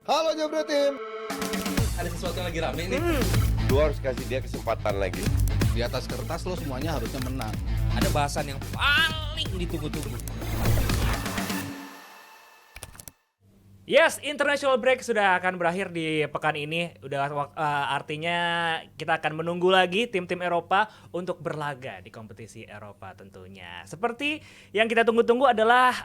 Halo Jabra Tim. Ada sesuatu yang lagi rame nih. Lu harus kasih dia kesempatan lagi. Di atas kertas lo semuanya harusnya menang. Ada bahasan yang paling ditunggu-tunggu. Yes, international break sudah akan berakhir di pekan ini. Artinya kita akan menunggu lagi tim-tim Eropa untuk berlaga di kompetisi Eropa tentunya. Seperti yang kita tunggu-tunggu adalah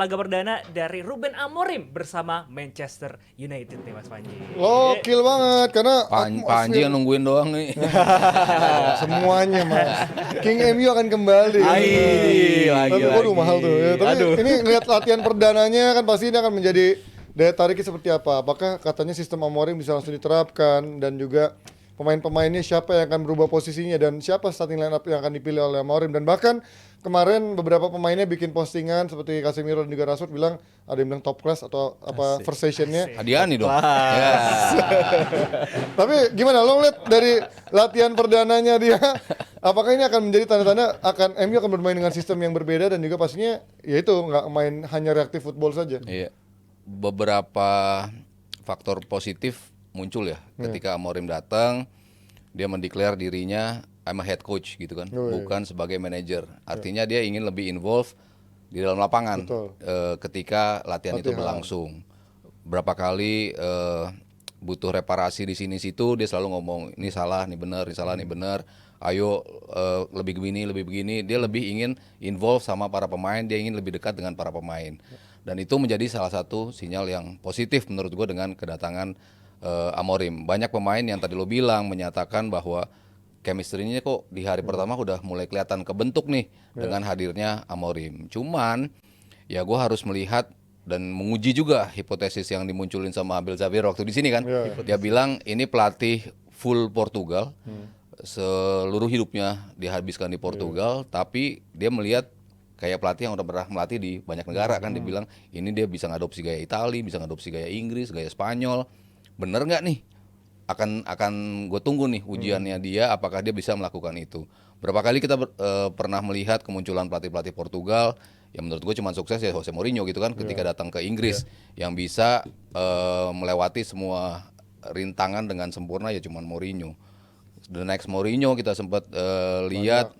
laga perdana dari Ruben Amorim bersama Manchester United nih Mas Panji. Gokil banget karena Panji yang nungguin doang nih. semuanya Mas. King MU akan kembali. Tapi waduh mahal tuh. Ya, tapi ini ngeliat latihan perdananya kan pasti ini akan menjadi daya tariknya seperti apa. Apakah katanya sistem Amorim bisa langsung diterapkan dan juga pemain-pemainnya siapa yang akan berubah posisinya dan siapa starting line up yang akan dipilih oleh Amorim. Dan bahkan kemarin beberapa pemainnya bikin postingan seperti Casemiro dan juga Rashford bilang ada yang bilang top class atau apa first sessionnya. Hadiah nih dong. Ya. Tapi gimana lo ngeliat dari latihan perdananya dia, apakah ini akan menjadi tanda-tanda akan MU akan bermain dengan sistem yang berbeda dan juga pastinya yaitu nggak main hanya reaktif football saja. Iya. Beberapa faktor positif muncul ya ketika Amorim datang, dia mendeklar dirinya I'm a head coach gitu kan, bukan sebagai manajer. Artinya dia ingin lebih involve di dalam lapangan ketika latihan itu berlangsung. Berapa kali butuh reparasi di sini situ dia selalu ngomong ini salah, ini benar, ini salah, ini benar. Ayo lebih begini. Dia lebih ingin involve sama para pemain, dia ingin lebih dekat dengan para pemain. Dan itu menjadi salah satu sinyal yang positif menurut gue dengan kedatangan Amorim. Banyak pemain yang tadi lo bilang menyatakan bahwa chemistry-nya kok di hari pertama udah mulai kelihatan kebentuk nih dengan hadirnya Amorim. Cuman ya gue harus melihat dan menguji juga hipotesis yang dimunculin sama Abel Zabir waktu di sini kan. Dia bilang ini pelatih full Portugal. Seluruh hidupnya dihabiskan di Portugal, tapi dia melihat kayak pelatih yang udah pernah melatih di banyak negara kan. Dia bilang ini dia bisa ngadopsi gaya Itali, bisa ngadopsi gaya Inggris, gaya Spanyol. Bener nggak nih? Akan gue tunggu nih ujiannya dia, apakah dia bisa melakukan itu. Berapa kali kita pernah melihat kemunculan pelatih-pelatih Portugal yang menurut gue cuma sukses ya Jose Mourinho gitu kan ketika datang ke Inggris yang bisa melewati semua rintangan dengan sempurna ya cuma Mourinho. The next Mourinho kita sempat lihat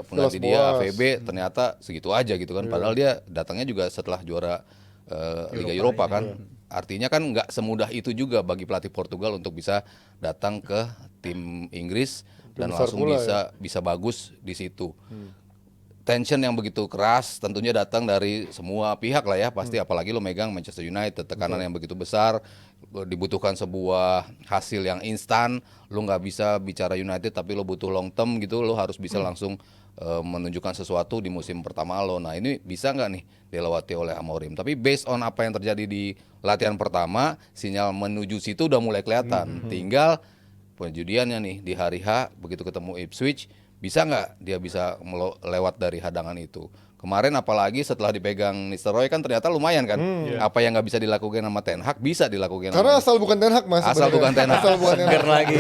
pengganti dia AVB ternyata segitu aja gitu kan. Padahal dia datangnya juga setelah juara Liga Eropa kan. Artinya kan nggak semudah itu juga bagi pelatih Portugal untuk bisa datang ke tim Inggris dan langsung bisa bagus di situ. Tension yang begitu keras tentunya datang dari semua pihak lah ya pasti, apalagi lo megang Manchester United, tekanan yang begitu besar, dibutuhkan sebuah hasil yang instan. Lo nggak bisa bicara United tapi lo butuh long term gitu, lo harus bisa langsung menunjukkan sesuatu di musim pertama lo. Nah ini bisa nggak nih dilewati oleh Amorim? Tapi based on apa yang terjadi di latihan pertama, sinyal menuju situ udah mulai kelihatan. Tinggal penjudiannya nih di hari H begitu ketemu Ipswich, bisa nggak dia bisa lewat dari hadangan itu. Kemarin apalagi setelah dipegang Nistelrooy kan ternyata lumayan kan. Apa yang nggak bisa dilakukan sama Ten Hag bisa dilakukan. Karena asal bukan Ten Hag Mas. Asal bukan Ten Hag. Seger lagi.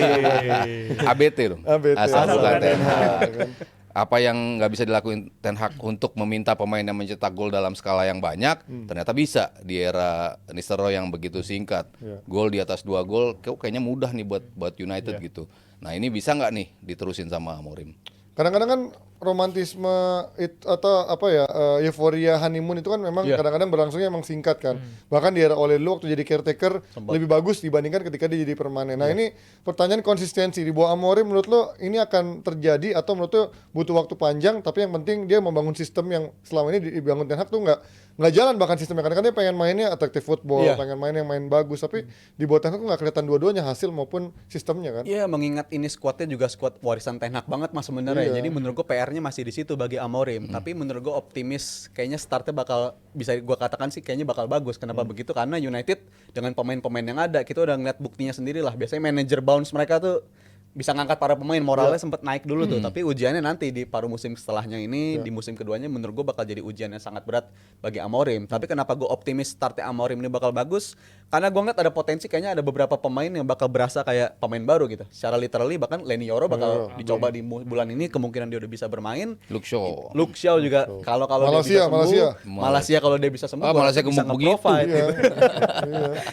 ABT loh. Asal bukan Ten Hag. Kan. Apa yang nggak bisa dilakukan Ten Hag untuk meminta pemain yang mencetak gol dalam skala yang banyak, ternyata bisa di era Nistelrooy yang begitu singkat. Gol di atas 2 gol kayaknya mudah nih buat United gitu. Nah ini bisa nggak nih diterusin sama Amorim? Kadang-kadang kan romantisme atau apa ya euforia honeymoon itu kan memang kadang-kadang berlangsungnya memang singkat kan. Bahkan di era Ole Lu waktu jadi caretaker lebih bagus dibandingkan ketika dia jadi permanen. Nah ini pertanyaan konsistensi di bawah Amorim, menurut lo ini akan terjadi atau menurut lo butuh waktu panjang, tapi yang penting dia membangun sistem yang selama ini dibangun Ten Hag tuh nggak jalan bahkan sistemnya. Kadang-kadang dia pengen mainnya attractive football, pengen main yang main bagus, tapi di bawah Ten Hag tuh nggak kelihatan dua-duanya hasil maupun sistemnya kan. Iya, mengingat ini skuadnya juga skuad warisan Ten Hag banget Mas sebenarnya. Jadi menurut gue PR-nya masih di situ bagi Amorim. Tapi menurut gue optimis, kayaknya startnya bakal bisa gue katakan sih kayaknya bakal bagus. Kenapa begitu? Karena United dengan pemain-pemain yang ada, kita udah ngeliat buktinya sendiri lah. Biasanya manajer bounce mereka tuh bisa ngangkat para pemain, moralnya sempat naik dulu tuh. Tapi ujiannya nanti di paruh musim setelahnya ini, di musim keduanya menurut gue bakal jadi ujian yang sangat berat bagi Amorim. Tapi kenapa gue optimis startnya Amorim ini bakal bagus? Karena gue ngeliat ada potensi kayaknya ada beberapa pemain yang bakal berasa kayak pemain baru gitu. Secara literally bahkan Leny Yoro bakal dicoba di bulan ini, kemungkinan dia udah bisa bermain. Luke Shaw. Luke Shaw juga kalau dia bisa sembuh. Malaysia kalau dia bisa sembuh. Malaysia bisa gemuk begitu. nge-provide gitu.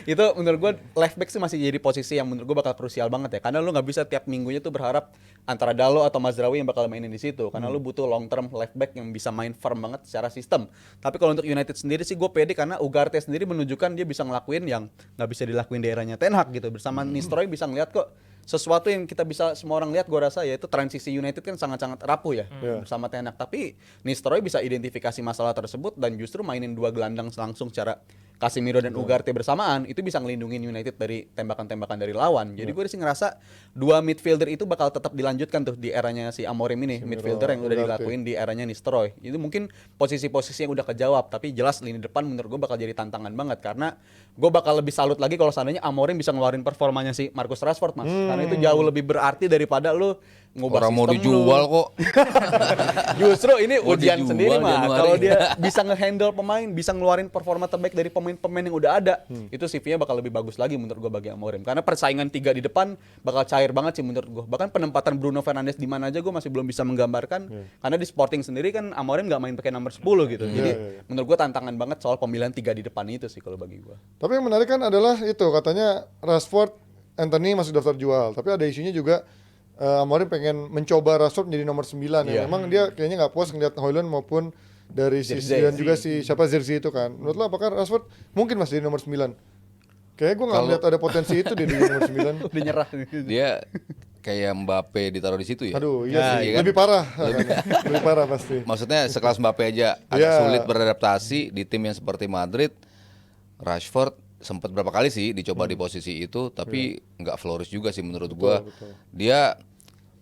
Itu menurut gue left back sih masih jadi posisi yang menurut gue bakal krusial banget ya. Karena lu nggak bisa tiap minggunya tuh berharap antara Dalo atau Mazraoui yang bakal mainin di situ. Karena lu butuh long term left back yang bisa main firm banget secara sistem. Tapi kalau untuk United sendiri sih gue pede karena Ugarte sendiri menunjukkan dia bisa ngelakuin yang nggak bisa dilakuin di eranya Ten Hag gitu. Bersama Nistelrooy bisa ngeliat kok sesuatu yang kita bisa semua orang lihat, gue rasa yaitu transisi United kan sangat-sangat rapuh ya bersama Ten Hag. Tapi Nistelrooy bisa identifikasi masalah tersebut dan justru mainin dua gelandang langsung secara Casemiro dan Ugarte bersamaan, itu bisa ngelindungin United dari tembakan-tembakan dari lawan. Jadi gue sih ngerasa dua midfielder itu bakal tetap dilanjutkan tuh di eranya si Amorim ini, midfielder yang udah dilakuin di eranya Nistelrooy. Itu mungkin posisi-posisi yang udah kejawab, tapi jelas lini depan menurut gue bakal jadi tantangan banget karena gue bakal lebih salut lagi kalau seandainya Amorim bisa ngeluarin performanya si Marcus Rashford, Mas. Karena itu jauh lebih berarti daripada lu ngubah Orang mau sistem dijual lu. kok. Justru ini Mau ujian dijual sendiri mah. Januari. Kalau dia bisa ngehandle pemain, bisa ngeluarin performa terbaik dari pemain-pemain yang udah ada, itu CV-nya bakal lebih bagus lagi menurut gue bagi Amorim. Karena persaingan 3 di depan bakal cair banget sih menurut gue. Bahkan penempatan Bruno Fernandes di mana aja gue masih belum bisa menggambarkan. Karena di Sporting sendiri kan Amorim nggak main pakai nomor 10 gitu. Jadi menurut gue tantangan banget soal pemilihan 3 di depan itu sih kalau bagi gue. Tapi yang menarik kan adalah itu katanya Rashford, Anthony masih daftar jual. Tapi ada isunya juga Amorim pengen mencoba Rashford menjadi nomor 9 ya. Memang dia kayaknya nggak puas ngeliat Højlund maupun dari sisi dan juga si siapa Zirkzee itu kan. Menurut lo apakah Rashford mungkin masih jadi nomor 9? Kayaknya gue nggak melihat ada potensi itu dia di nomor 9. Udah nyerah. Dia kayak Mbappe ditaruh di situ ya. Aduh, iya sih. iya kan? Lebih parah. Lebih parah pasti. Maksudnya sekelas Mbappe aja agak sulit beradaptasi di tim yang seperti Madrid. Rashford sempat berapa kali sih dicoba di posisi itu, tapi nggak flourish juga sih menurut gua. Dia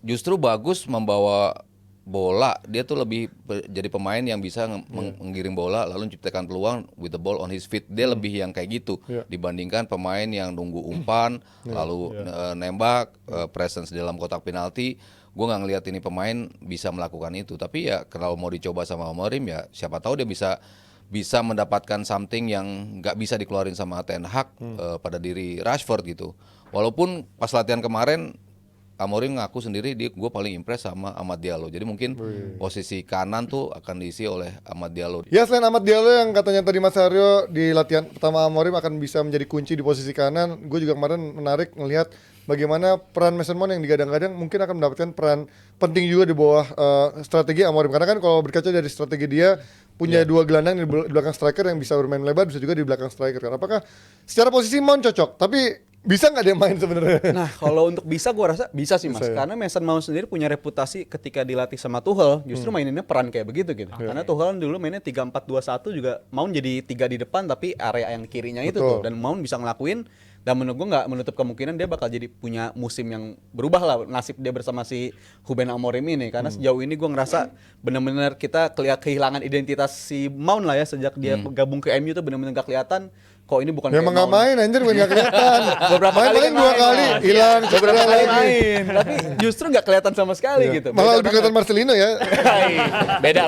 justru bagus membawa bola, dia tuh lebih jadi pemain yang bisa menggiring bola lalu menciptakan peluang with the ball on his feet. Dia lebih yang kayak gitu dibandingkan pemain yang nunggu umpan lalu nembak, presence dalam kotak penalti. Gue nggak ngelihat ini pemain bisa melakukan itu. Tapi ya kalau mau dicoba sama Amorim ya siapa tahu dia bisa mendapatkan something yang nggak bisa dikeluarin sama Ten Hag pada diri Rashford gitu. Walaupun pas latihan kemarin Amorim ngaku sendiri gue paling impress sama Amad Diallo. Jadi mungkin posisi kanan tuh akan diisi oleh Amad Diallo. Ya selain Amad Diallo yang katanya tadi Mas Aryo di latihan pertama Amorim akan bisa menjadi kunci di posisi kanan, gue juga kemarin menarik ngelihat bagaimana peran Mason Mount yang digadang-gadang mungkin akan mendapatkan peran penting juga di bawah strategi Amorim. Karena kan kalau berkaca dari strategi dia punya dua gelandang di belakang striker yang bisa bermain lebar, bisa juga di belakang striker. Apakah secara posisi Mount cocok? Tapi bisa nggak dia main sebenarnya? Nah, kalau untuk bisa gue rasa bisa sih Mas. Karena Mason Mount sendiri punya reputasi ketika dilatih sama Tuchel justru maininnya peran kayak begitu gitu. Karena Tuchel dulu mainnya 3-4-2-1 juga Mount jadi 3 di depan tapi area yang kirinya itu tuh, dan Mount bisa ngelakuin. Dan menurut gue nggak menutup kemungkinan dia bakal jadi punya musim yang berubah lah nasib dia bersama si Ruben Amorim ini. Karena sejauh ini gue ngerasa benar-benar kita kehilangan identitas si Mount lah ya sejak dia gabung ke MU tuh benar-benar nggak kelihatan. Kok ini bukan memang nggak main anjir, nggak kelihatan. Beberapa kali main 2 kali hilang, beberapa kali lagi. main tapi justru nggak kelihatan sama sekali gitu. Malah lebih kelihatan Marcelino ya. beda.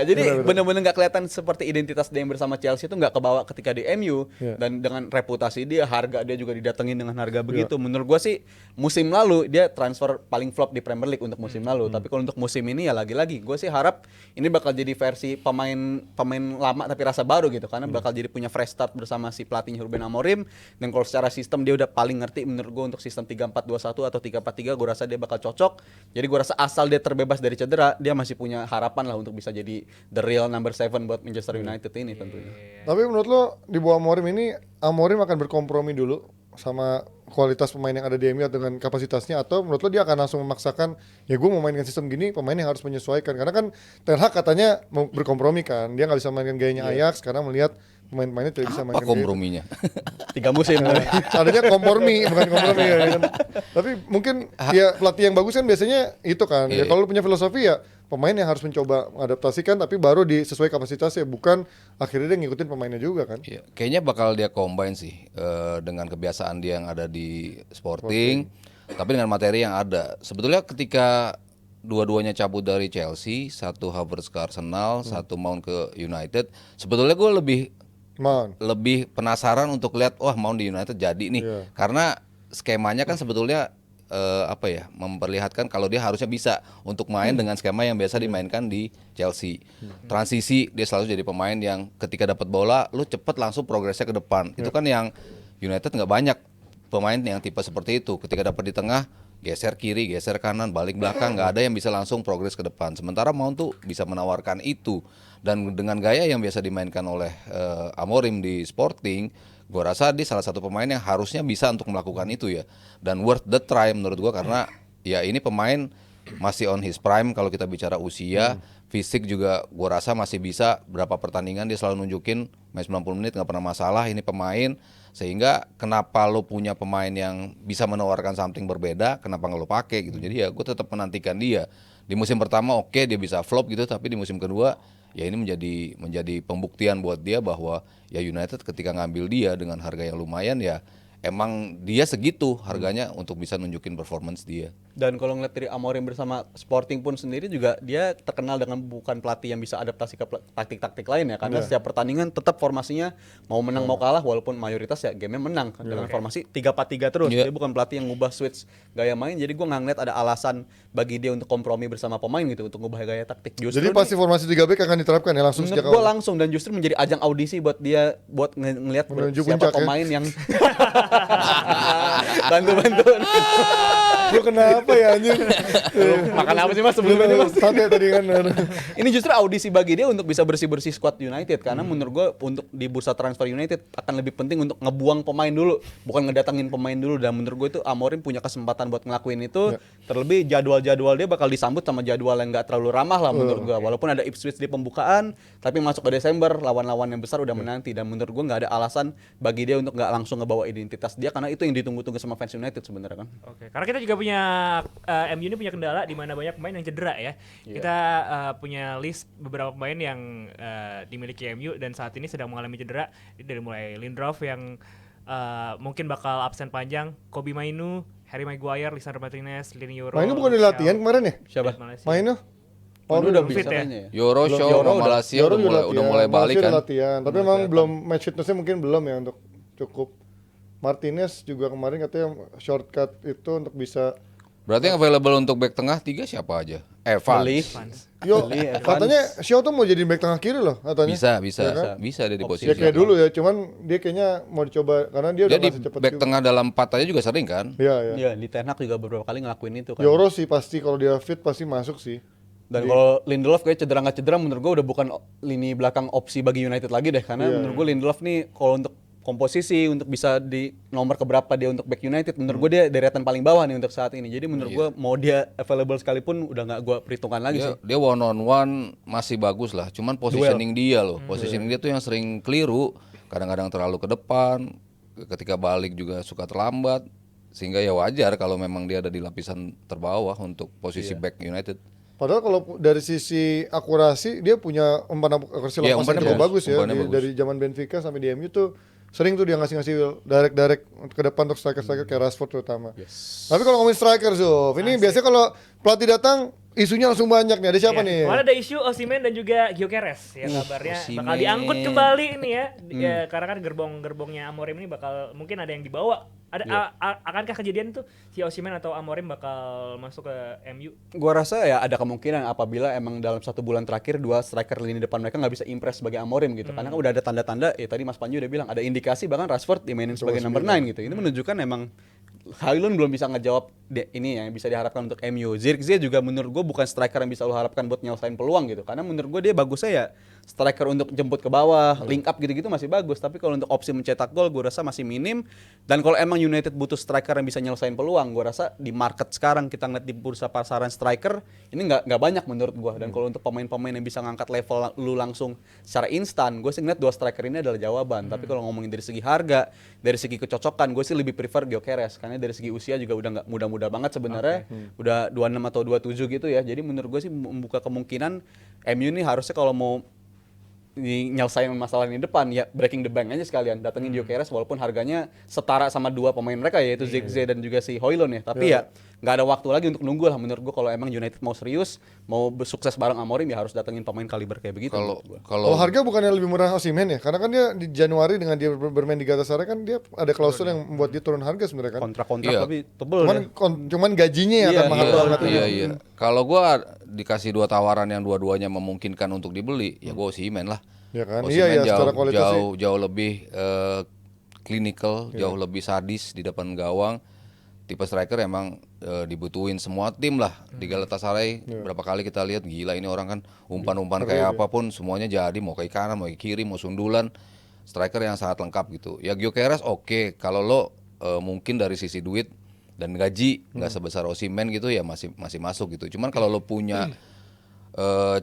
Jadi Beda. benar-benar nggak kelihatan seperti identitas dia yang bersama Chelsea itu nggak kebawa ketika di MU. Dan dengan reputasi dia, harga dia juga didatengin dengan harga begitu. Menurut gua sih musim lalu dia transfer paling flop di Premier League untuk musim lalu. Tapi kalau untuk musim ini ya lagi-lagi gua sih harap ini bakal jadi versi pemain lama tapi rasa baru gitu, karena bakal jadi punya fresh start bersama si pelatihnya Ruben Amorim. Dan kalau secara sistem dia udah paling ngerti menurut gue untuk sistem 3-4-2-1 atau 3-4-3, gue rasa dia bakal cocok. Jadi gue rasa asal dia terbebas dari cedera, dia masih punya harapan lah untuk bisa jadi the real number 7 buat Manchester United ini tentunya. Tapi menurut lo di bawah Amorim ini Amorim akan berkompromi dulu sama kualitas pemain yang ada di MU dengan kapasitasnya, atau menurut lo dia akan langsung memaksakan ya gue mau mainkan sistem gini, pemain yang harus menyesuaikan? Karena kan Ten Hag katanya mau berkompromi kan, dia nggak bisa mainkan gayanya Ajax karena melihat pemain-pemainnya tidak bisa mainkan Apa komprominya? 3 musim. adanya kompromi, bukan kompromi ya kan. Tapi mungkin ya pelatih yang bagus kan biasanya itu kan. Ya kalau lu punya filosofi ya pemain yang harus mencoba mengadaptasikan tapi baru sesuai kapasitasnya, bukan akhirnya dia ngikutin pemainnya juga kan. Iya, kayaknya bakal dia combine sih dengan kebiasaan dia yang ada di Sporting, tapi dengan materi yang ada. Sebetulnya ketika dua-duanya cabut dari Chelsea, satu Havertz ke Arsenal, satu Mount ke United, sebetulnya gue lebih Mount. lebih penasaran untuk lihat wah Mount di United jadi nih. Iya. Karena skemanya kan sebetulnya memperlihatkan kalau dia harusnya bisa untuk main dengan skema yang biasa dimainkan di Chelsea. Transisi dia selalu jadi pemain yang ketika dapat bola lu cepet langsung progresnya ke depan. Itu kan yang United nggak banyak pemain yang tipe seperti itu. Ketika dapat di tengah geser kiri, geser kanan, balik belakang, nggak ada yang bisa langsung progres ke depan. Sementara Mount tuh bisa menawarkan itu, dan dengan gaya yang biasa dimainkan oleh Amorim di Sporting, gue rasa dia salah satu pemain yang harusnya bisa untuk melakukan itu ya, dan worth the try menurut gue karena ya ini pemain masih on his prime kalau kita bicara usia, fisik juga gue rasa masih bisa. Berapa pertandingan dia selalu nunjukin main 90 menit nggak pernah masalah ini pemain. Sehingga kenapa lo punya pemain yang bisa menawarkan something berbeda, kenapa nggak lo pakai gitu. Jadi ya gue tetap menantikan dia. Di musim pertama oke, dia bisa flop gitu, tapi di musim kedua ya ini menjadi pembuktian buat dia bahwa ya United ketika ngambil dia dengan harga yang lumayan ya emang dia segitu harganya untuk bisa nunjukin performance dia. Dan kalau ngeliat dari Amorim bersama Sporting pun sendiri juga dia terkenal dengan bukan pelatih yang bisa adaptasi ke taktik-taktik lain ya, karena setiap pertandingan tetap formasinya mau menang mau kalah walaupun mayoritas ya game-nya menang dengan formasi 3-4-3 terus. Dia bukan pelatih yang ngubah switch gaya main, jadi gue nggak ngeliat ada alasan bagi dia untuk kompromi bersama pemain gitu untuk ngubah gaya taktik. Justru Jadi pasti formasi 3 back akan diterapkan ya langsung menurut sejak gue awal. langsung, dan justru menjadi ajang audisi buat dia buat ngelihat Menuju siapa puncak ya. pemain yang bantu-bantuan. Lu kenapa ya anjir? Makan apa sih Mas sebelumnya nih, Mas? Sate tadi kan. Ini justru audisi bagi dia untuk bisa bersih-bersih squad United, karena menurut gue untuk di bursa transfer United akan lebih penting untuk ngebuang pemain dulu, bukan ngedatangin pemain dulu. Dan menurut gue itu Amorim punya kesempatan buat ngelakuin itu. Terlebih jadwal-jadwal dia bakal disambut sama jadwal yang nggak terlalu ramah lah menurut gue. Walaupun ada Ipswich di pembukaan, tapi masuk ke Desember lawan-lawan yang besar udah menanti, dan menurut gue nggak ada alasan bagi dia untuk nggak langsung ngebawa identitas dia, karena itu yang ditunggu-tunggu sama fans United sebenarnya kan. Oke, karena kita juga punya MU ini punya kendala di mana banyak pemain yang cedera ya. Kita punya list beberapa pemain yang dimiliki MU dan saat ini sedang mengalami cedera. Dari mulai Lindelof yang mungkin bakal absen panjang, Kobbie Mainoo, Harry Maguire, Lisandro Martinez, Lini Yoro. Mainnya bukan di latihan kemarin ya? Siapa? Mainnya? Oh, udah udah fit bisa ya? kayaknya ya. Yoro Shaw sama Malaysia udah mulai balik kan. Latihan. Tapi memang belum match fitnessnya mungkin belum ya untuk cukup. Martinez juga kemarin katanya shortcut itu untuk bisa. Berarti yang available untuk back tengah 3 siapa aja? Evans. Yo, katanya Shaw tuh mau jadi back tengah kiri loh katanya. Bisa dia di posisi. Ya kayak dulu ya, cuman dia kayaknya mau dicoba karena dia udah Jadi masih cepat. back tengah dalam 4 aja juga sering kan? Iya, iya. Iya, di Ten Hag juga beberapa kali ngelakuin itu kan. Yoro sih pasti kalau dia fit pasti masuk sih. Dan kalau Lindelof kayak cedera nggak cedera, menurut gue udah bukan lini belakang opsi bagi United lagi deh, karena menurut gue Lindelof nih kalau untuk komposisi untuk bisa di nomor keberapa dia untuk back United, menurut gue dia deretan paling bawah nih untuk saat ini. Jadi menurut gue mau dia available sekalipun udah nggak gue perhitungkan lagi sih. Dia one on one masih bagus lah, cuman positioning dia loh, positioning dia tuh yang sering keliru, kadang-kadang terlalu ke depan, ketika balik juga suka terlambat, sehingga ya wajar kalau memang dia ada di lapisan terbawah untuk posisi back United. Padahal kalau dari sisi akurasi dia punya umpan akurasi Iya, lepas yang umpannya cukup bagus bagus. ya. Umpannya bagus. Dari zaman Benfica sampai di MU tuh sering tuh dia ngasih direct ke depan untuk striker ke Rashford terutama. Tapi kalau ngomongin striker Zuf, ini biasanya kalau pelatih datang isunya langsung banyak nih. Ada siapa nih? Kemarin ada isu Osimhen dan juga Gyökeres yang kabarnya bakal diangkut kembali ini ya. Ya, karena kan gerbongnya Amorim ini bakal mungkin ada yang dibawa. Akankah kejadian itu si Osimhen atau Amorim bakal masuk ke MU? Gua rasa ya ada kemungkinan apabila emang dalam 1 bulan terakhir 2 striker lini depan mereka nggak bisa impress sebagai Amorim gitu. Karena kan udah ada tanda-tanda, ya tadi Mas Panji udah bilang ada indikasi bahkan Rashford dimainin sebagai number 9 gitu. Ini menunjukkan emang Højlund belum bisa ngejawab ini yang bisa diharapkan untuk MU. Zirkzee juga menurut gue bukan striker yang bisa lo harapkan buat nyelesain peluang gitu. Karena menurut gue dia bagusnya ya striker untuk jemput ke bawah, link up gitu-gitu masih bagus. Tapi kalau untuk opsi mencetak gol gue rasa masih minim. Dan kalau emang United butuh striker yang bisa nyelesain peluang, gue rasa di market sekarang kita ngeliat di bursa pasaran striker ini nggak banyak menurut gue. Dan kalau untuk pemain-pemain yang bisa ngangkat level lu langsung secara instan, gue sih ngeliat 2 striker ini adalah jawaban. Tapi kalau ngomongin dari segi harga, dari segi kecocokan, gue sih lebih prefer Gyökeres. Karena dari segi usia juga udah nggak muda-muda banget sebenarnya, udah 26 atau 27 gitu ya. Jadi menurut gue sih membuka kemungkinan MU ini harusnya kalau mau nyelesain masalah di depan ya breaking the bank aja sekalian datengin Gyökeres walaupun harganya setara sama dua pemain mereka yaitu Zirkzee dan juga si Højlund ya tapi ya nggak ada waktu lagi untuk nunggu lah menurut gua kalau emang United mau serius mau sukses bareng Amorim ya harus datengin pemain kaliber kayak begitu Kalau menurut gua. Kalau harga bukannya lebih murah Osimhen ya? Karena kan dia di Januari dengan dia bermain di Galatasaray kan dia ada klausul yang membuat dia turun harga sebenarnya kan. Kontrak-kontrak Iya. tapi tebel Cuman ya. cuman gajinya ya Iya, akan mahal banget. Iya. Kalau gua dikasih 2 tawaran yang dua-duanya memungkinkan untuk dibeli, ya gua Osimhen lah. Ya kan? Osimhen Iya, secara kualitas sih. jauh lebih clinical, jauh lebih sadis di depan gawang. Tipe striker emang dibutuhin semua tim lah di Galatasaray. Berapa kali kita lihat gila ini orang kan umpan-umpan kayak apapun semuanya jadi mau ke kanan, mau ke kiri, mau sundulan. Striker yang sangat lengkap gitu. Ya Gyökeres oke, kalau lo mungkin dari sisi duit dan gaji nggak sebesar Osimhen gitu ya masih masuk gitu. Cuman kalau lo punya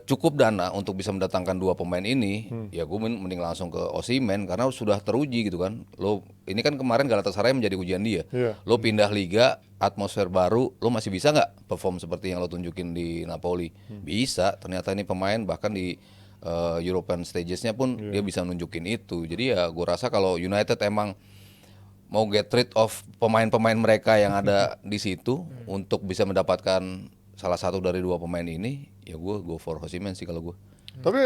cukup dana untuk bisa mendatangkan 2 pemain ini, ya gue mending langsung ke Osimhen karena sudah teruji gitu kan. Lo ini kan kemarin Galatasaray menjadi ujian dia. Iya. Lo pindah liga, atmosfer baru, lo masih bisa nggak perform seperti yang lo tunjukin di Napoli? Bisa. Ternyata ini pemain bahkan di European stages-nya pun dia bisa nunjukin itu. Jadi ya gue rasa kalau United emang mau get rid of pemain-pemain mereka yang ada di situ untuk bisa mendapatkan salah satu dari 2 pemain ini, ya gue go for Osimhen sih kalau gue. Tapi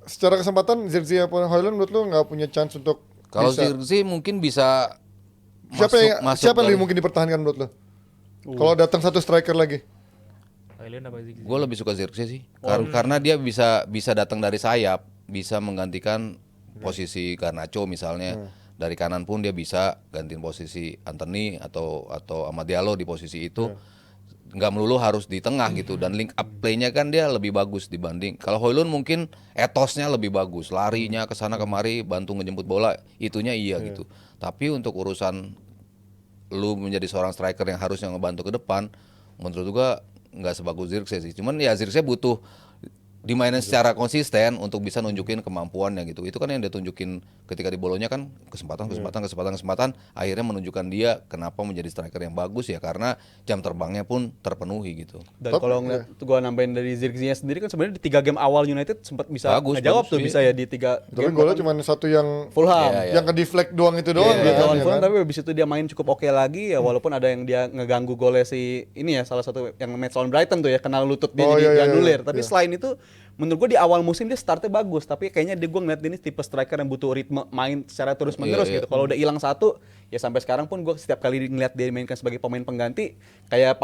secara kesempatan Zirkzee apa Højlund menurut lu nggak punya chance untuk Kalau bisa. Zirkzee mungkin bisa Siapa yang masuk lebih mungkin dipertahankan menurut lu? Kalau datang satu striker lagi. Højlund apa Zirkzee? Gue lebih suka Zirkzee sih. Karena dia bisa datang dari sayap, bisa menggantikan posisi Garnacho misalnya. Dari kanan pun dia bisa gantiin posisi Anthony atau Amad Diallo di posisi itu. Nggak melulu harus di tengah gitu, dan link up play-nya kan dia lebih bagus dibanding kalau Højlund mungkin etosnya lebih bagus, larinya ke sana kemari, bantu ngejemput bola, itunya iya gitu. Tapi untuk urusan lu menjadi seorang striker yang harusnya ngebantu ke depan, menurut gua nggak sebagus Zirkzee sih. Cuman ya Zirkzee butuh dimainin secara konsisten untuk bisa nunjukin kemampuannya gitu. Itu kan yang dia tunjukin ketika di Bolonya kan kesempatan, akhirnya menunjukkan dia kenapa menjadi striker yang bagus ya karena jam terbangnya pun terpenuhi gitu. Dan kalau ngeliat gua nambahin dari Zirkzee sendiri kan sebenarnya di 3 game awal United sempat bisa Bagus, ngejawab bagus, tuh iya. bisa ya di 3 Tapi game. golnya cuma satu yang Fulham. Iya, yang ke deflect doang itu doang Di kan, lawan ya Fulham, kan? tapi habis itu dia main cukup oke lagi ya walaupun ada yang dia ngeganggu golnya si ini ya salah satu yang match lawan Brighton tuh ya kena lutut dia Oh, jadi iya, dianulir. iya, Tapi iya. selain itu menurut gue di awal musim dia startnya bagus tapi kayaknya gue ngeliat dia ini tipe striker yang butuh ritme main secara terus menerus Iya, iya. gitu. Kalau udah hilang satu ya sampai sekarang pun gue setiap kali ngeliat dia dimainkan sebagai pemain pengganti kayak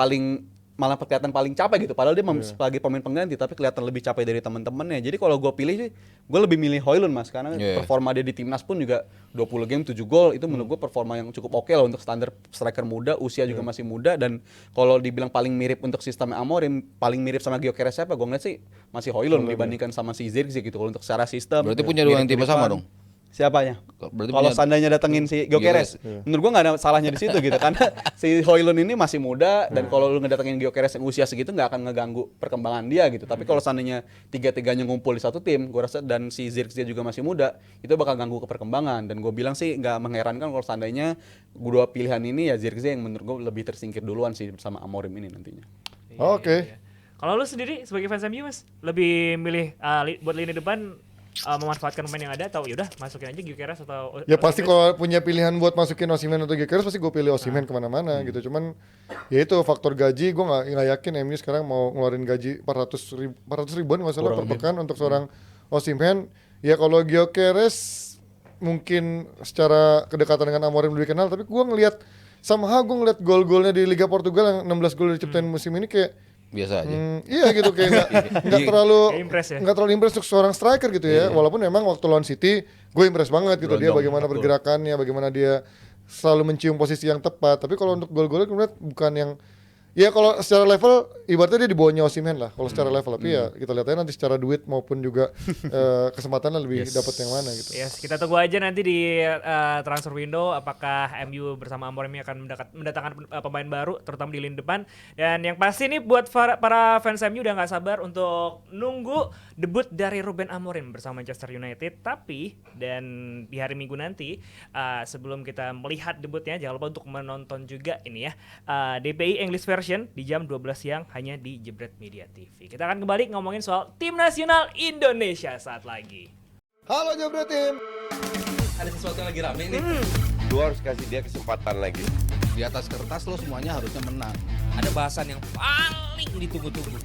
malah kelihatan paling capek gitu padahal dia sebagai pemain pengganti tapi kelihatan lebih capek dari teman-temannya. Jadi kalau gue pilih sih gue lebih milih Højlund Mas karena Iya. performa dia di timnas pun juga 20 game 7 gol itu menurut gue performa yang cukup oke lah untuk standar striker muda, usia juga masih muda dan kalau dibilang paling mirip untuk sistemnya Amorim, paling mirip sama Gyökeres siapa? Gue ngeliat sih masih Højlund dibandingkan sama si Zirkzee gitu kalau untuk secara sistem. Berarti punya 2 yang tipe sama mirip-miripan. dong? Siapanya? Berarti Kalau punya- seandainya datengin si Gyökeres, menurut gua nggak ada salahnya di situ gitu karena si Højlund ini masih muda dan kalau lu ngedatengin Gyökeres yang usia segitu nggak akan ngeganggu perkembangan dia gitu. Tapi kalau seandainya tiga-tiganya ngumpul di satu tim, gua rasa dan si Zirkzee juga masih muda, itu bakal ganggu ke perkembangan dan gua bilang sih nggak mengherankan kalau seandainya dua pilihan ini ya Zirkzee yang menurut gua lebih tersingkir duluan sih bersama Amorim ini nantinya. Oke. Kalau lu sendiri sebagai fans MU Mas, lebih milih buat lini depan memanfaatkan pemain yang ada atau yaudah masukin aja Gyökeres atau Ya pasti kalau punya pilihan buat masukin Osimhen atau Gyökeres pasti gue pilih Osimhen kemana-mana gitu. Cuman ya itu faktor gaji gue nggak yakin MU sekarang mau ngeluarin gaji 400 ribuan nggak salah per pekan untuk seorang Osimhen. Ya kalau Gyökeres mungkin secara kedekatan dengan Amorim lebih kenal, tapi gue ngelihat gue ngeliat gol-golnya di Liga Portugal yang 16 gol diciptain musim ini kayak Biasa aja. iya gitu kayak nggak terlalu Kayak impress ya? nggak terlalu impress untuk seorang striker gitu ya. Walaupun memang waktu lawan City gue impress banget gitu dia Berondong, bagaimana betul. pergerakannya, bagaimana dia selalu mencium posisi yang tepat. Tapi kalau untuk gol-golnya gue lihat bukan yang ya kalau secara level ibaratnya dia di bawahnya Osimhen lah kalau secara level. Tapi ya kita lihat aja nanti secara duit maupun juga kesempatannya lebih dapat yang mana gitu. Yes, kita tunggu aja nanti di transfer window apakah MU bersama Amorim akan mendatangkan pemain baru terutama di lini depan dan yang pasti nih buat para fans MU udah nggak sabar untuk nunggu debut dari Ruben Amorim bersama Manchester United tapi dan di hari Minggu nanti sebelum kita melihat debutnya jangan lupa untuk menonton juga ini ya DPI English version di jam 12 siang hanya di Jebret Media TV. Kita akan kembali ngomongin soal tim nasional Indonesia saat lagi. Halo Jabra Tim. Ada sesuatu yang lagi rame nih. Lu harus kasih dia kesempatan lagi. Di atas kertas lo semuanya harusnya menang. Ada bahasan yang paling ditunggu-tunggu.